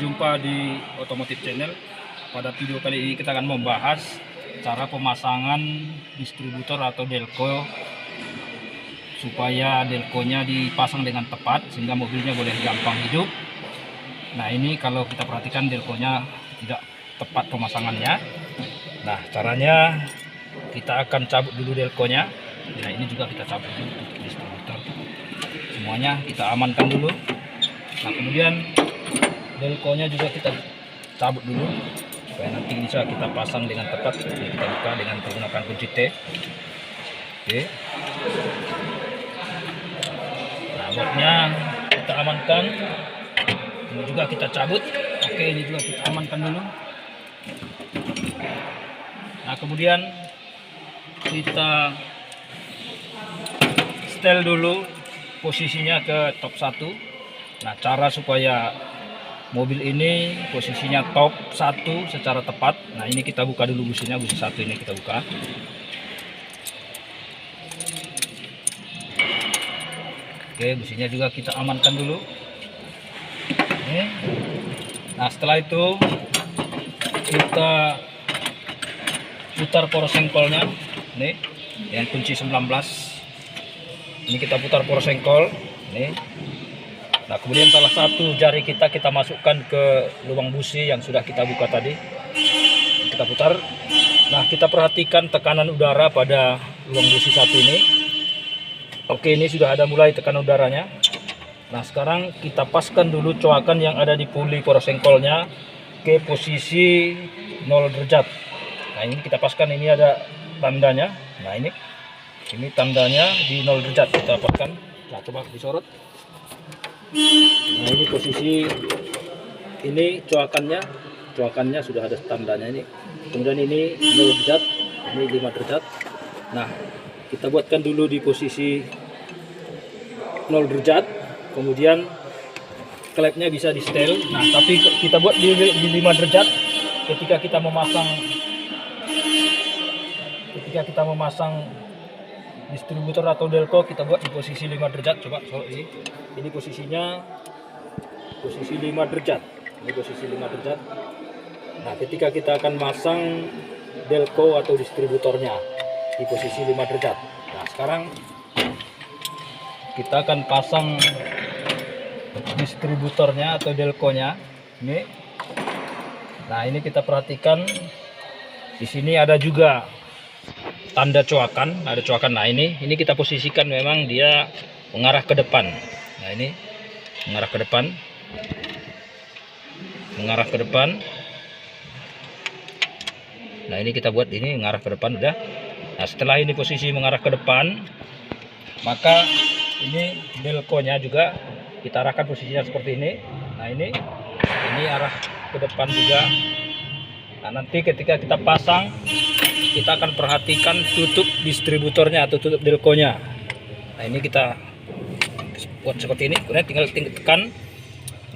Berjumpa di Otomotif Channel. Pada video kali ini kita akan membahas cara pemasangan distributor atau delco supaya delconya dipasang dengan tepat sehingga mobilnya boleh gampang hidup. Nah, ini kalau kita perhatikan delconya tidak tepat pemasangannya. Nah, caranya kita akan cabut dulu delconya. Nah, ini juga kita cabut dulu distributor. Semuanya kita amankan dulu. Nah, kemudian delconya juga kita cabut dulu supaya nanti bisa kita pasang dengan tepat. Jadi kita buka dengan menggunakan kunci T. Oke. Nah, bautnya kita amankan. Ini juga kita cabut. Oke, ini juga kita amankan dulu. Nah, kemudian kita setel dulu posisinya ke top 1. Nah, cara supaya mobil ini posisinya top 1 secara tepat. Nah, ini kita buka dulu businya, busi 1 ini kita buka. Oke, businya juga kita amankan dulu. Oke. Nah, setelah itu kita putar poros sengkolnya nih dengan kunci 19. Ini kita putar poros sengkol nih. Nah, kemudian salah satu jari kita masukkan ke lubang busi yang sudah kita buka tadi. Kita putar. Nah, kita perhatikan tekanan udara pada lubang busi 1 ini. Oke, ini sudah ada mulai tekanan udaranya. Nah, sekarang kita paskan dulu coakan yang ada di puli poros sengkolnya ke posisi 0 derajat. Nah, ini kita paskan, ini ada tandanya. Nah, ini tandanya di 0 derajat kita paskan. Nah, coba disorot. Nah, ini posisi ini coakannya sudah ada tandanya ini. Kemudian ini 0 derajat, ini 5 derajat. Nah, kita buatkan dulu di posisi 0 derajat. Kemudian klepnya bisa di setel. Nah, tapi kita buat di 5 derajat ketika kita memasang distributor atau delco, kita buat di posisi 5 derajat. Coba ini posisinya posisi 5 derajat. Ini posisi 5 derajat. Nah, ketika kita akan masang delco atau distributornya di posisi 5 derajat. Nah, sekarang kita akan pasang distributornya atau delconya ini. Nah, ini kita perhatikan di sini ada juga tanda coakan, ada coakan. Nah, ini kita posisikan memang dia mengarah ke depan. Nah, ini mengarah ke depan. Mengarah ke depan. Nah, ini kita buat ini mengarah ke depan udah. Nah, setelah ini posisi mengarah ke depan, maka ini delconya juga kita arahkan posisinya seperti ini. Nah, ini arah ke depan juga. Nah, nanti ketika kita pasang, kita akan perhatikan tutup distributornya atau tutup delconya. Nah, ini kita buat seperti ini, kemudian tinggal tekan.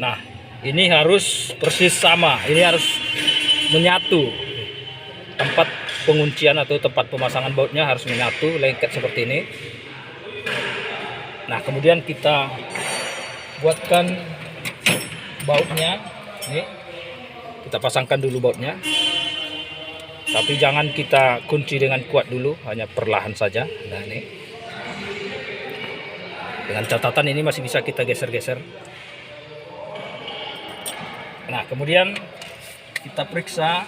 Nah, ini harus persis sama, ini harus menyatu. Tempat penguncian atau tempat pemasangan bautnya harus menyatu, lengket seperti ini. Nah, kemudian kita buatkan bautnya. Nih, kita pasangkan dulu bautnya. Tapi jangan kita kunci dengan kuat dulu, hanya perlahan saja. Nah, ini dengan catatan ini masih bisa kita geser-geser. Nah, kemudian kita periksa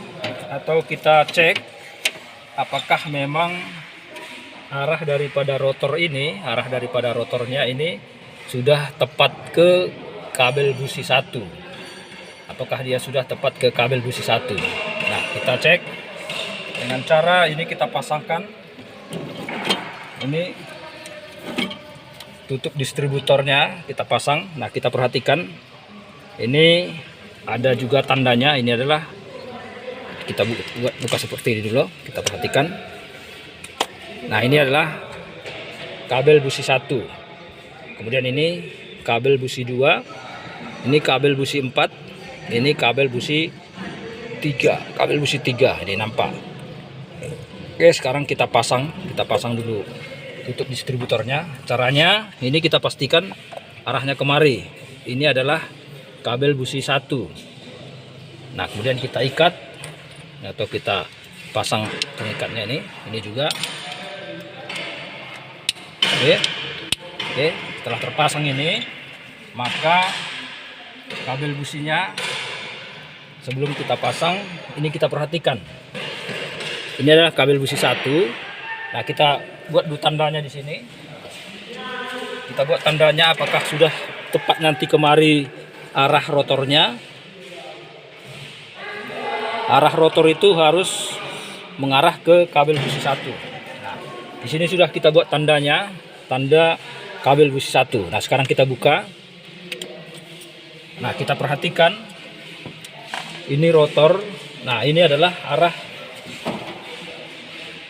atau kita cek apakah memang arah daripada rotornya ini sudah tepat ke kabel busi 1. Apakah dia sudah tepat ke kabel busi 1? Nah, kita cek dengan cara ini, kita pasangkan ini tutup distributornya, kita pasang. Nah, kita perhatikan ini ada juga tandanya. Ini adalah kita buka seperti ini dulu, kita perhatikan. Nah, ini adalah kabel busi 1. Kemudian ini kabel busi 2, ini kabel busi 4, ini kabel busi 3, ini nampak. Oke, sekarang kita pasang dulu tutup distributornya. Caranya ini kita pastikan arahnya kemari. Ini adalah kabel busi 1. Nah kemudian kita ikat atau kita pasang pengikatnya ini juga. Oke, setelah terpasang ini, maka kabel businya sebelum kita pasang ini kita perhatikan. Ini adalah kabel busi 1. Nah kita buat dulu tandanya di sini. Kita buat tandanya apakah sudah tepat nanti kemari arah rotornya. Arah rotor itu harus mengarah ke kabel busi 1. Nah, di sini sudah kita buat tandanya, tanda kabel busi 1. Nah, sekarang kita buka. Nah, kita perhatikan ini rotor. Nah, ini adalah arah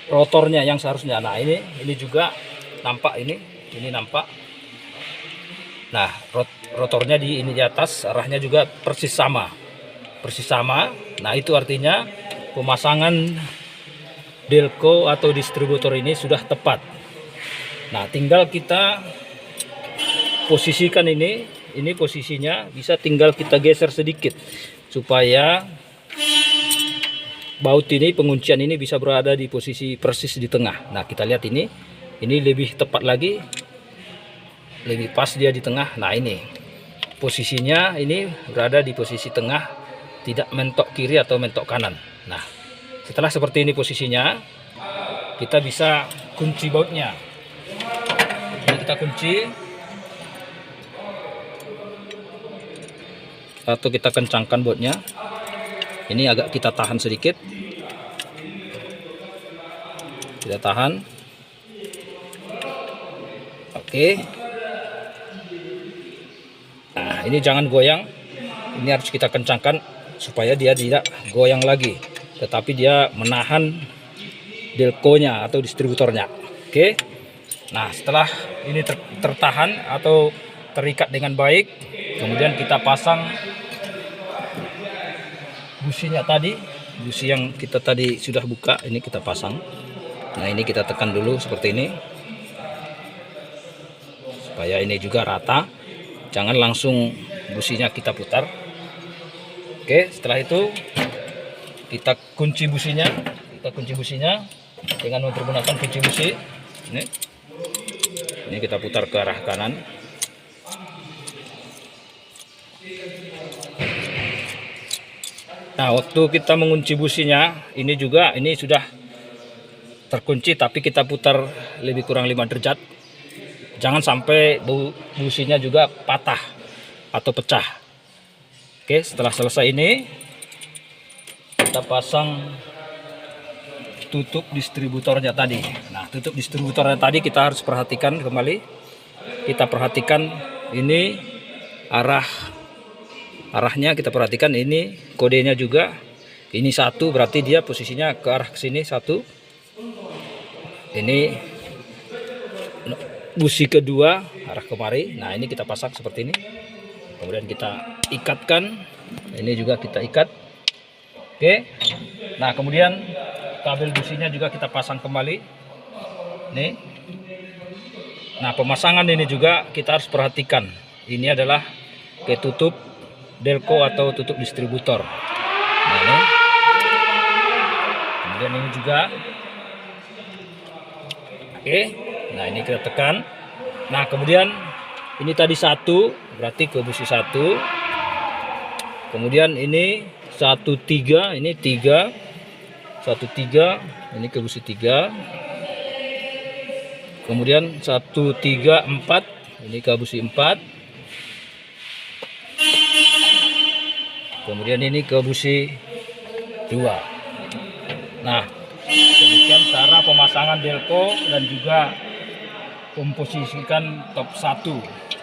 rotornya yang seharusnya. Nah, ini juga nampak ini nampak. Nah, rotornya di atas, arahnya juga persis sama. Nah, itu artinya pemasangan delco atau distributor ini sudah tepat. Nah, tinggal kita posisikan ini posisinya bisa tinggal kita geser sedikit supaya baut ini, penguncian ini bisa berada di posisi persis di tengah. Nah, kita lihat ini lebih tepat lagi, lebih pas dia di tengah. Nah, ini posisinya ini berada di posisi tengah, tidak mentok kiri atau mentok kanan. Nah, setelah seperti ini posisinya, kita bisa kunci bautnya. Ini kita kunci atau kita kencangkan bautnya. Ini agak kita tahan sedikit. Kita tahan. Oke. Nah, ini jangan goyang. Ini harus kita kencangkan supaya dia tidak goyang lagi, tetapi dia menahan delconya atau distributornya. Oke. Nah, setelah ini tertahan atau terikat dengan baik, kemudian kita pasang businya tadi, busi yang kita tadi sudah buka, ini kita pasang. Nah, ini kita tekan dulu seperti ini supaya ini juga rata, jangan langsung businya kita putar. Oke, setelah itu kita kunci businya dengan mempergunakan kunci busi. Ini kita putar ke arah kanan. Nah, waktu kita mengunci businya, ini sudah terkunci, tapi kita putar lebih kurang 5 derajat. Jangan sampai businya juga patah atau pecah. Oke, setelah selesai ini kita pasang tutup distributornya tadi. Nah, tutup distributornya tadi kita harus perhatikan kembali. Kita perhatikan ini arahnya, kita perhatikan ini kodenya juga. Ini 1 berarti dia posisinya ke arah ke sini 1. Ini busi kedua arah kemari. Nah, ini kita pasang seperti ini. Kemudian kita ikatkan, ini juga kita ikat. Oke. Nah, kemudian kabel businya juga kita pasang kembali. Nih. Nah, pemasangan ini juga kita harus perhatikan. Ini adalah ketutup delco atau tutup distributor. Nah, ini. Kemudian ini juga. Oke. Nah, ini kita tekan. Nah, kemudian ini tadi 1, berarti ke busi 1. Kemudian ini 1 3, ini 3. 1 3, ini ke busi 3. Kemudian 1 3 4, ini ke busi 4. Kemudian ini ke busi 2. Nah, demikian cara pemasangan delco dan juga memposisikan top 1.